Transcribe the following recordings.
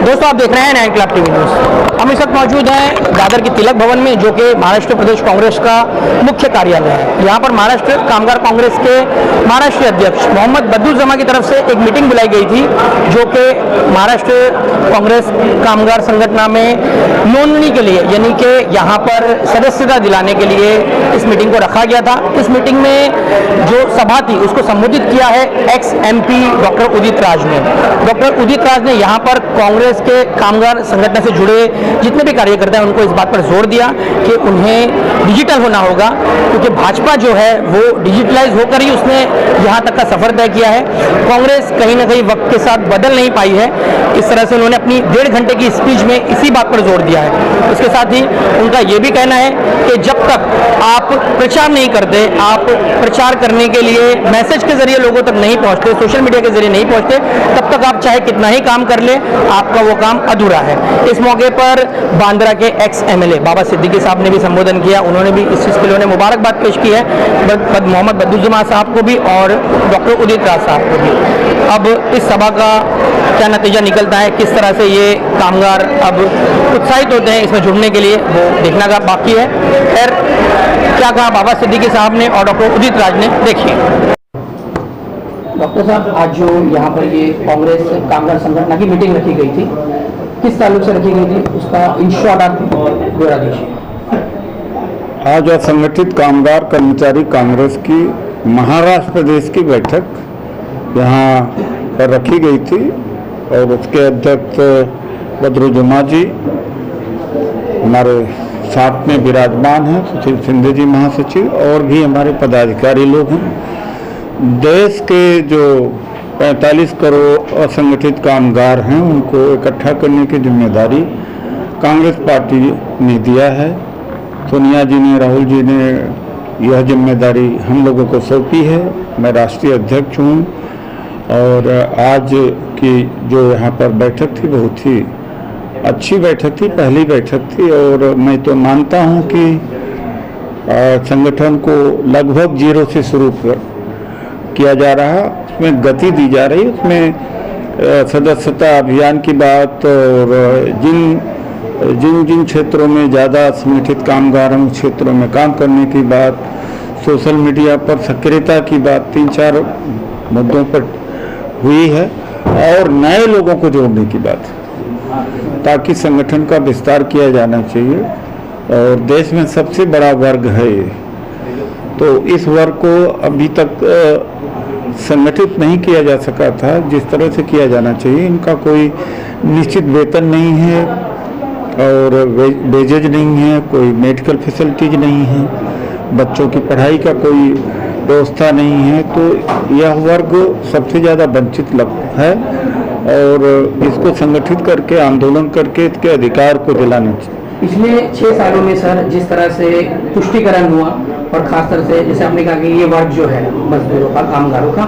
दोस्तों आप देख रहे हैं 9 क्लब टीवी न्यूज। हम इस वक्त मौजूद हैं दादर की तिलक भवन में, जो कि महाराष्ट्र प्रदेश कांग्रेस का मुख्य कार्यालय है। यहाँ पर महाराष्ट्र कामगार कांग्रेस के महाराष्ट्रीय अध्यक्ष मोहम्मद बद्दुज्जमा की तरफ से एक मीटिंग बुलाई गई थी, जो कि महाराष्ट्र कांग्रेस कामगार संगठन में नोंदणी के लिए, यानी कि यहाँ पर सदस्यता दिलाने के लिए इस मीटिंग को रखा गया था। इस मीटिंग में जो सभा थी उसको संबोधित किया है x MP doctor Udit Raj ने। डॉक्टर उदित राज ने यहाँ पर कांग्रेस के कामगार संगठन से जुड़े जितने भी कार्यकर्ता हैं उनको इस बात पर जोर दिया कि उन्हें डिजिटल होना होगा, क्योंकि भाजपा जो है वो डिजिटलाइज होकर ही उसने यहाँ तक का सफर तय किया है। कांग्रेस कहीं ना कहीं वक्त के साथ बदल नहीं पाई है। इस तरह से उन्होंने अपनी 1.5 घंटे की स्पीच में इसी बात पर जोर दिया है। इसके साथ ही उनका ये भी कहना है कि जब तक आप प्रचार नहीं करते, आप प्रचार करने के लिए मैसेज के जरिए लोगों तक नहीं पहुंचते, सोशल मीडिया के जरिए नहीं पहुंचते, तब तक आप चाहे कितना ही काम कर ले, आपका वो काम अधूरा है। इस मौके पर बांद्रा के एक्स MLA बाबा सिद्दीकी साहब ने भी संबोधन किया। उन्होंने भी इस चीज़ के लिए मोबारकबाद पेश की है मोहम्मद बद्दुज्जमा साहब को भी और डॉक्टर उदित राज साहब को भी। अब इस सभा का क्या नतीजा निकलता है, किस तरह से ये कामगार अब उत्साहित होते हैं इसमें जुड़ने के लिए, वो देखना का बाकी है। खैर, क्या कहा बाबा सिद्दीकी साहब ने और डॉक्टर उदित राज ने, देखिए। डॉक्टर साहब, आज जो यहाँ पर ये कांग्रेस कामगार संगठन की मीटिंग रखी गई थी, किस ताल्लुक से रखी गई थी, उसका इन शॉर्ट आप ब्यौरा दीजिए। आज असंगठित कामगार कर्मचारी कांग्रेस की महाराष्ट्र प्रदेश की बैठक यहाँ पर रखी गई थी और उसके अध्यक्ष बद्दुज्जमा जी हमारे साथ में विराजमान हैं, सुशील शिंदे जी महासचिव, और भी हमारे पदाधिकारी लोग हैं। देश के जो 45 करोड़ असंगठित कामगार हैं उनको इकट्ठा करने की जिम्मेदारी कांग्रेस पार्टी ने दिया है। सोनिया जी ने, राहुल जी ने यह जिम्मेदारी हम लोगों को सौंपी है। मैं राष्ट्रीय अध्यक्ष हूँ और आज की जो यहाँ पर बैठक थी बहुत ही अच्छी बैठक थी, पहली बैठक थी, और मैं तो मानता हूँ कि संगठन को लगभग 0 से शुरू किया जा रहा, उसमें गति दी जा रही। उसमें सदस्यता अभियान की बात और जिन क्षेत्रों में ज़्यादा संगठित कामगार हैं उन क्षेत्रों में काम करने की बात, सोशल मीडिया पर सक्रियता की बात, 3-4 मुद्दों पर हुई है, और नए लोगों को जोड़ने की बात, ताकि संगठन का विस्तार किया जाना चाहिए। और देश में सबसे बड़ा वर्ग है ये, तो इस वर्ग को अभी तक संगठित नहीं किया जा सका था जिस तरह से किया जाना चाहिए। इनका कोई निश्चित वेतन नहीं है और वेजेज नहीं है, कोई मेडिकल फैसिलिटीज नहीं है, बच्चों की पढ़ाई का कोई व्यवस्था नहीं है, तो यह वर्ग सबसे ज़्यादा वंचित है और इसको संगठित करके आंदोलन करके इसके अधिकार को दिलाना चाहिए। पिछले 6 सालों में सर जिस तरह से तुष्टीकरण हुआ और खास तरह से जैसे आपने कहा कि ये वर्ग जो है मजदूरों का, कामगारों का,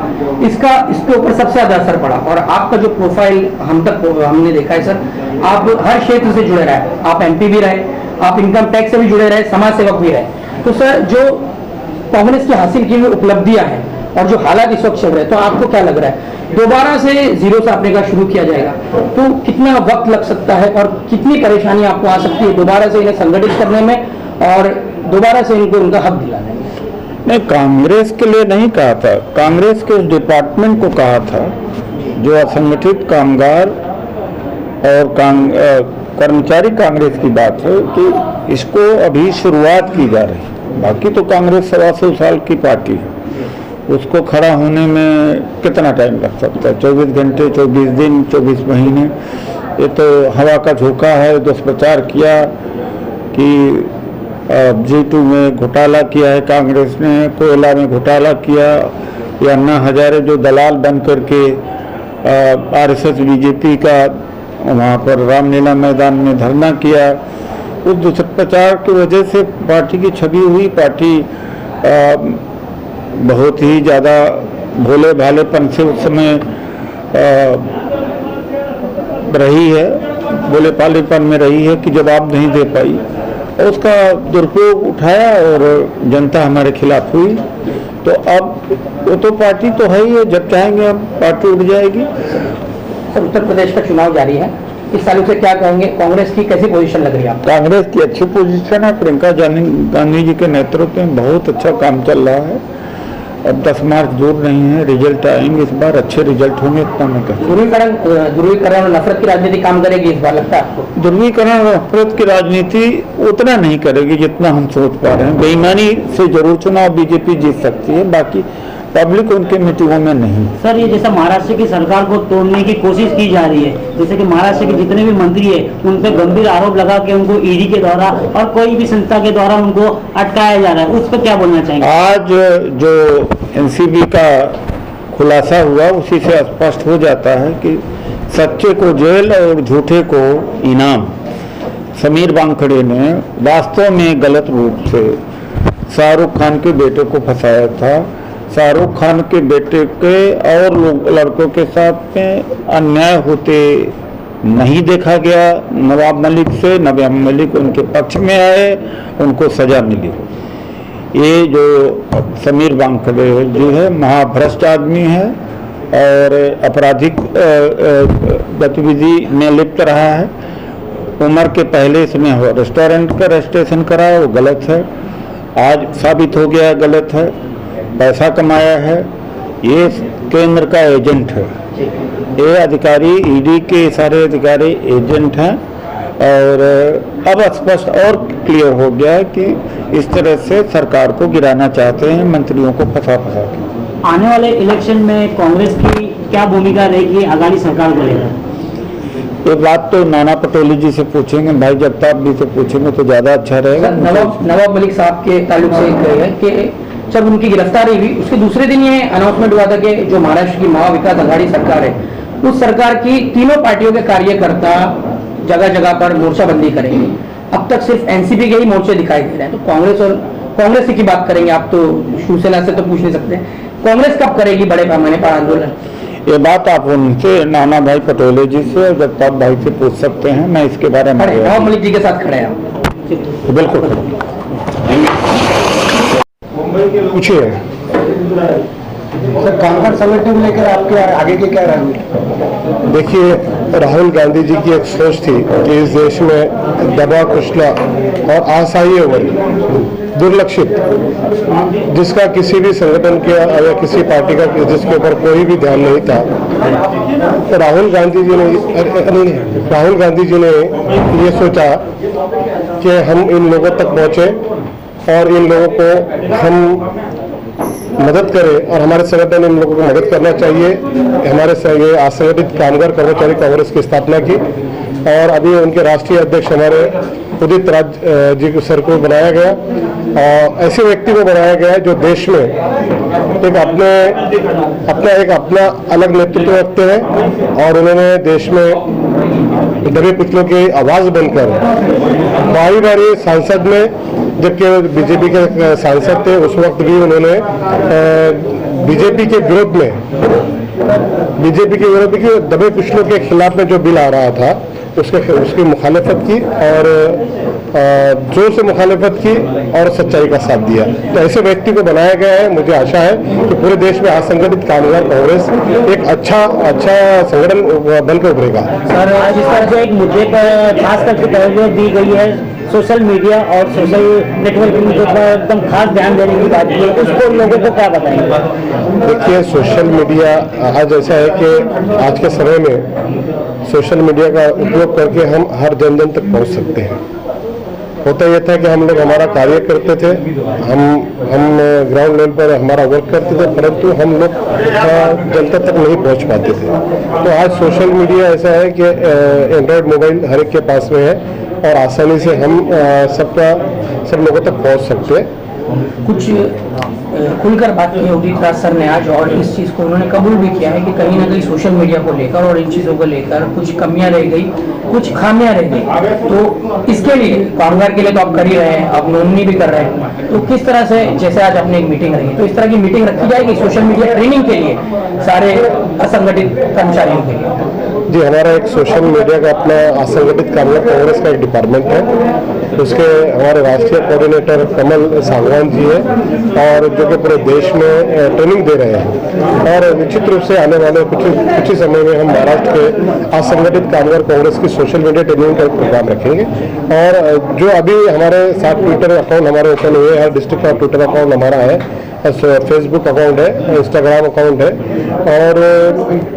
इसके ऊपर सबसे ज्यादा असर पड़ा। और आपका जो प्रोफाइल हमने देखा है सर, आप हर क्षेत्र से जुड़े रहे, आप MP भी रहे, आप इनकम टैक्स से भी जुड़े रहे, समाज सेवक भी रहे। तो सर जो कांग्रेस की हासिल की हुई उपलब्धियां हैं और जो हालात इस वक्त चल रहे हैं, तो आपको क्या लग रहा है दोबारा से 0 से आपने कहा शुरू किया जाएगा, तो कितना वक्त लग सकता है और कितनी परेशानी आपको आ सकती है दोबारा से इन्हें संगठित करने में और दोबारा से इनको उनका हक दिलाने में? मैं कांग्रेस के लिए नहीं कहा था, कांग्रेस के उस डिपार्टमेंट को कहा था जो असंगठित कामगार और कर्मचारी कांग्रेस की बात है कि इसको अभी शुरुआत की जा रही है। बाकी तो कांग्रेस 125 साल की पार्टी है, उसको खड़ा होने में कितना टाइम लग सकता है? 24 घंटे, 24 दिन, 24 महीने? ये तो हवा का झोंका है। दुष्प्रचार किया कि G2 में घोटाला किया है कांग्रेस ने, कोयला में घोटाला किया, या अन्ना हजारे जो दलाल बन करके RSS BJP का वहाँ पर रामलीला मैदान में धरना किया। उस दुष्प्रचार की वजह से पार्टी की छवि हुई, पार्टी बहुत ही ज़्यादा भोले भालेपन से उस समय रही है, भोले भालेपन में रही है कि जवाब नहीं दे पाई, और उसका दुरुपयोग उठाया और जनता हमारे खिलाफ हुई। तो अब वो तो पार्टी तो है ही है, जब चाहेंगे हम पार्टी उठ जाएगी। उत्तर प्रदेश का चुनाव जारी है, इस ताल्लुक से क्या कहेंगे, कांग्रेस की कैसी पोजीशन लग रही है आपको? कांग्रेस की अच्छी पोजीशन है। प्रियंका गांधी जी के नेतृत्व में बहुत अच्छा काम चल रहा है। अब 10 मार्च दूर नहीं है, रिजल्ट आएंगे, इस बार अच्छे रिजल्ट होंगे, इतना मैं कहता हूँ। ध्रुवीकरण और नफरत की राजनीति काम करेगी इस बार, लगता है आपको? ध्रुवीकरण और नफरत की राजनीति उतना नहीं करेगी जितना हम सोच पा रहे हैं। बेईमानी से जरूर चुनाव बीजेपी जीत सकती है, बाकी पब्लिक उनके मीटिंगों में नहीं। सर, ये जैसा महाराष्ट्र की सरकार को तोड़ने की कोशिश की जा रही है, जैसे कि महाराष्ट्र के जितने भी मंत्री है उन पर गंभीर आरोप लगा के उनको ईडी के द्वारा और कोई भी संस्था के द्वारा उनको अटकाया जा रहा है, उस पर क्या बोलना चाहेंगे? आज जो एनसीबी का खुलासा हुआ उसी से स्पष्ट हो जाता है कि सच्चे को जेल और झूठे को इनाम। समीर वानखेड़े ने वास्तव में गलत रूप से शाहरुख खान के बेटे को फंसाया था। शाहरुख खान के बेटे के और लड़कों के साथ में अन्याय होते नहीं देखा गया। नवाब मलिक से नवाब मलिक उनके पक्ष में आए, उनको सजा मिली। ये जो समीर वानखेड़े जी है महाभ्रष्ट आदमी है और आपराधिक गतिविधि में लिप्त रहा है। उम्र के पहले इसमें रेस्टोरेंट का रजिस्ट्रेशन कराया, वो गलत है। आज साबित हो गया गलत है। पैसा कमाया है, ये केंद्र का एजेंट है। ये अधिकारी ईडी के सारे अधिकारी एजेंट हैं और अब स्पष्ट और क्लियर हो गया है कि इस तरह से सरकार को गिराना चाहते हैं, मंत्रियों को फंसा के। आने वाले इलेक्शन में कांग्रेस की क्या भूमिका रहेगी आगामी सरकार को लेकर? ये बात तो नाना पटोले जी से पूछेंगे, भाई जगताप जी से पूछेंगे तो ज्यादा अच्छा रहेगा। नवाब मलिक साहब के ताल्लुक से है कि जब उनकी गिरफ्तारी हुई उसके दूसरे दिन ये अनाउंसमेंट हुआ था कि जो महाराष्ट्र की महा विकास आघाड़ी सरकार है उस सरकार की तीनों पार्टियों के कार्यकर्ता जगह जगह पर मोर्चाबंदी करेंगे। अब तक सिर्फ एनसीपी के ही मोर्चे दिखाई दे रहे हैं, तो कांग्रेस की बात करेंगे आप, तो शिवसेना से तो पूछ नहीं सकते। कांग्रेस कब करेगी बड़े पैमाने पर आंदोलन? ये बात आप उनसे नाना भाई पटोले जी से और जगताप भाई से पूछ सकते हैं। मैं इसके बारे में नवाब मलिक जी के साथ खड़े हैं। बिल्कुल पूछिए सर, कांग्रेस संगठन को लेकर आपके आगे के क्या रणनीति? देखिए, राहुल गांधी जी की एक सोच थी कि इस देश में दबा कुचला और असहाय वर्ग, दुर्लक्षित, जिसका किसी भी संगठन के या किसी पार्टी का जिसके ऊपर कोई भी ध्यान नहीं था, तो राहुल गांधी जी ने ये सोचा कि हम इन लोगों तक पहुंचे और इन लोगों को हम मदद करें और हमारे संगठन ने इन लोगों को मदद करना चाहिए। हमारे ये असंगठित कामगार कर्मचारी कांग्रेस की स्थापना की और अभी उनके राष्ट्रीय अध्यक्ष हमारे उदित राज जी को सर को बनाया गया और ऐसे व्यक्ति को बनाया गया है जो देश में एक अपना अलग नेतृत्व रखते हैं और उन्होंने देश में दबे पिछलों की आवाज बनकर बारी सांसद में, जबकि बीजेपी के सांसद थे उस वक्त भी उन्होंने बीजेपी के विरोध की दबे पिछलों के खिलाफ में जो बिल आ रहा था उसकी मुखालिफत की और जोर से मुखालिफत की और सच्चाई का साथ दिया। तो ऐसे व्यक्ति को बनाया गया है। मुझे आशा है कि पूरे देश में असंगठित कामगार कांग्रेस एक अच्छा संगठन बनकर उभरेगा। सर, जिस तरह से एक मुद्दे पर खास करके तवज्जो दी गई है, सोशल मीडिया और सोशल नेटवर्किंग के ऊपर एकदम खास ध्यान देने की बात की है, उसको लोगों को क्या बताएंगे? देखिए, सोशल मीडिया आज ऐसा है कि आज के समय में सोशल मीडिया का उपयोग करके हम हर जन तक पहुंच सकते हैं। होता यह था कि हम लोग हमारा कार्य करते थे, हम ग्राउंड लेवल पर हमारा वर्क करते थे, परंतु हम लोग जनता तक नहीं पहुंच पाते थे। तो आज सोशल मीडिया ऐसा है कि एंड्रॉयड मोबाइल हर एक के पास में है और आसानी से हम सब लोगों तक पहुंच सकते हैं। कुछ खुलकर बात की उदित राज सर ने आज, और इस चीज़ को उन्होंने कबूल भी किया है कि कहीं ना कहीं सोशल मीडिया को लेकर और इन चीज़ों को लेकर कुछ कमियां रह गई, कुछ खामियां रह गई। तो इसके लिए कामगार के लिए तो आप कर ही रहे हैं, आप नोमिनी भी कर रहे हैं, तो किस तरह से, जैसे आज अपने एक मीटिंग रही, तो इस तरह की मीटिंग रखी जाएगी सोशल मीडिया ट्रेनिंग के लिए सारे असंगठित कर्मचारियों के लिए? जी, हमारा एक सोशल मीडिया का अपना असंगठित कामगार कांग्रेस का एक डिपार्टमेंट है। उसके हमारे राष्ट्रीय कोऑर्डिनेटर कमल सांगवान जी है, और जो कि पूरे देश में ट्रेनिंग दे रहे हैं। और निश्चित रूप से आने वाले कुछ ही समय में हम महाराष्ट्र के असंगठित कामगार कांग्रेस की सोशल मीडिया ट्रेनिंग का एक प्रोग्राम रखेंगे। और जो अभी हमारे साथ ट्विटर अकाउंट हमारे ओपन हुए, हर डिस्ट्रिक्ट का ट्विटर अकाउंट हमारा है, फेसबुक अकाउंट है, इंस्टाग्राम अकाउंट है, और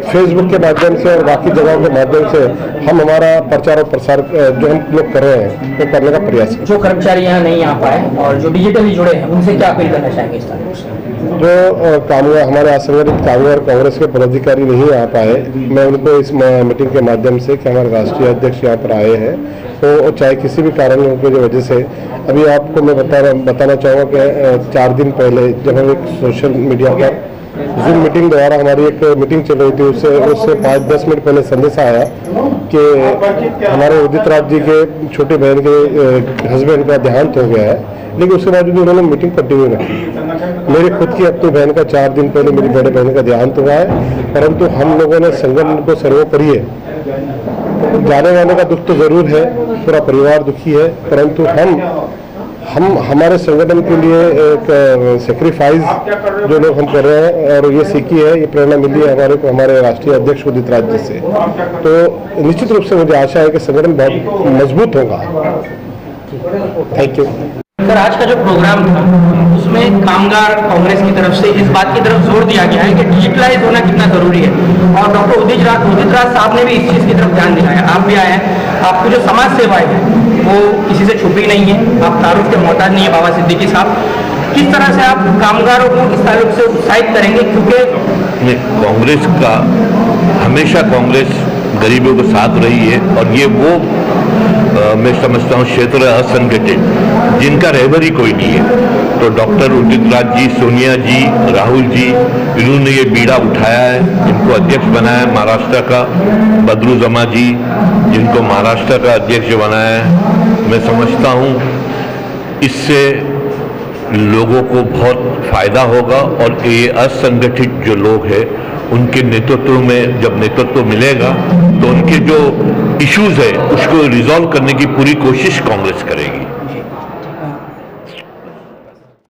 फेसबुक के माध्यम से और बाकी जगहों के माध्यम से हम हमारा प्रचार और प्रसार जो हम लोग कर रहे हैं वो करने का प्रयास करें। जो कर्मचारी यहाँ नहीं आ पाए और जो डिजिटली जुड़े हैं उनसे क्या अपील करना चाहेंगे इस तारीख से? जो कामगार हमारे असंगठित कामगार कांग्रेस के पदाधिकारी नहीं आ पाए, मैं उनको इस मीटिंग के माध्यम से कि हमारे राष्ट्रीय अध्यक्ष यहाँ पर आए हैं, तो चाहे किसी भी कारण की वजह से, अभी आपको मैं बताना चाहूँगा कि 4 दिन पहले जब हम एक सोशल मीडिया पर जूम मीटिंग द्वारा हमारी एक मीटिंग चल रही थी, उससे 5-10 मिनट पहले संदेश आया कि हमारे उदित राज जी के छोटे बहन के हस्बैंड का देहांत हो गया है, लेकिन उसके बाद भी उन्होंने मीटिंग कंटिन्यू रखी। मेरी खुद की अपनी बहन का 4 दिन पहले मेरी बड़े बहन का देहांत हुआ है, परंतु हम लोगों ने संगठन को सर्वोपरि है। जाने वाले का दुख तो जरूर है, पूरा परिवार दुखी है, परंतु हम हमारे संगठन के लिए एक सेक्रीफाइस जो लोग हम कर रहे हैं, और ये सीखी है, ये प्रेरणा मिली है हमारे राष्ट्रीय अध्यक्ष उदित राज जी से। तो निश्चित रूप से मुझे आशा है कि संगठन बहुत मजबूत होगा। थैंक यू सर, आज का जो प्रोग्राम था उसमें कामगार कांग्रेस की तरफ से इस बात की तरफ जोर दिया गया है कि डिजिटलाइज होना कितना जरूरी है, और डॉक्टर उदित राज साहब ने भी इस चीज़ की तरफ ध्यान दिलाया। आप भी आए हैं, आपकी जो समाज सेवाएं हैं वो किसी से छुपी नहीं है, आप तारुफ के मोहताज नहीं है बाबा सिद्दीकी साहब। किस तरह से आप कामगारों को इस ताल्लुक से उत्साहित करेंगे, क्योंकि कांग्रेस का हमेशा कांग्रेस गरीबों के साथ रही है, और ये वो मैं समझता हूँ क्षेत्र असंगठित जिनका रहबर ही कोई नहीं है। तो डॉक्टर उदित राज जी, सोनिया जी, राहुल जी, इन्होंने ये बीड़ा उठाया है, इनको अध्यक्ष बनाया है महाराष्ट्र का, बदरू जमा जी जिनको महाराष्ट्र का अध्यक्ष बनाया है। मैं समझता हूँ इससे लोगों को बहुत फायदा होगा, और ये असंगठित जो लोग हैं उनके नेतृत्व में जब नेतृत्व मिलेगा तो उनके जो इश्यूज है उसको रिजॉल्व करने की पूरी कोशिश कांग्रेस करेगी।